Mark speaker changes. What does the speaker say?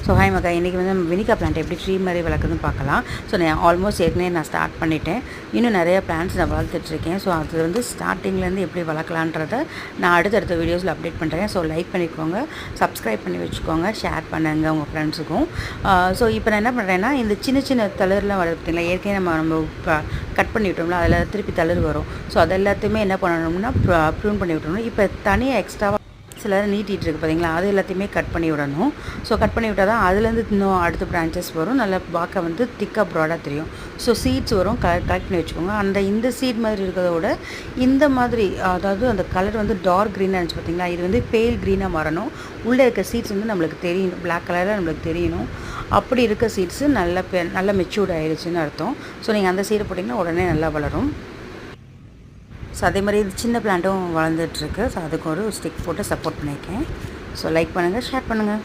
Speaker 1: So hi மக்கா, இன்றைக்கி வந்து நம்ம வினிகா பிளான்ட் எப்படி ட்ரீ மாதிரி வளர்க்குறதுன்னு பார்க்கலாம். ஸோ நான் ஆல்மோஸ்ட் ஏற்கனவே நான் ஸ்டார்ட் பண்ணிட்டேன். இன்னும் நிறைய பிளான்ட்ஸ் நான் வளர்த்துட்ருக்கேன். ஸோ அது வந்து ஸ்டார்டிங்லேருந்து எப்படி வளர்க்கலான்றதை நான் அடுத்தடுத்த வீடியோஸில் அப்டேட் பண்ணுறேன். ஸோ லைக் பண்ணிக்கோங்க, சப்ஸ்கிரைப் பண்ணி வச்சுக்கோங்க, ஷேர் பண்ணுங்கள் உங்கள் ஃப்ரெண்ட்ஸுக்கும். ஸோ இப்போ நான் என்ன பண்ணுறேன்னா, இந்த சின்ன சின்ன தளிர்லாம் வளர்த்திங்களா, ஏற்கனவே நம்ம கட் பண்ணி விட்டோம்ல, அதில் திருப்பி தளிர் வரும். ஸோ அது எல்லாத்தையுமே என்ன பண்ணணும்னா ப்ரூன் பண்ணி விட்டணும். இப்போ தனியாக எக்ஸ்ட்ராவாக சிலர் நீட்டிகிட்டு இருக்குது பார்த்தீங்களா, அது எல்லாத்தையுமே கட் பண்ணி விடணும். ஸோ கட் பண்ணி விட்டால் தான் அதுலேருந்து இன்னும் அடுத்த பிரான்ச்சஸ் வரும், நல்லா பார்க்க வந்து திக்காக ப்ராடாக தெரியும். ஸோ சீட்ஸ் வரும், கலெக்ட் பண்ணி வச்சுக்கோங்க. இந்த சீட் மாதிரி இருக்கிறத விட இந்த மாதிரி, அதாவது அந்த கலர் வந்து டார்க் க்ரீனாக இருந்துச்சு பார்த்தீங்களா, இது வந்து பேல் க்ரீனாக மாறணும். உள்ளே இருக்க சீட்ஸ் வந்து நம்மளுக்கு தெரியணும், பிளாக் கலரில் நம்மளுக்கு தெரியணும். அப்படி இருக்க சீட்ஸு நல்ல மெச்சூர்ட் ஆகிடுச்சின்னு அர்த்தம். ஸோ நீங்கள் அந்த சீடை போட்டிங்கன்னா உடனே நல்லா வளரும். ஸோ அதே மாதிரி இது சின்ன பிளான்ட்டும் வளர்ந்துட்டுருக்கு. ஸோ அதுக்கு ஒரு ஸ்டிக் போட்டு சப்போர்ட் பண்ணியிருக்கேன். ஸோ லைக் பண்ணுங்கள், ஷேர் பண்ணுங்கள்.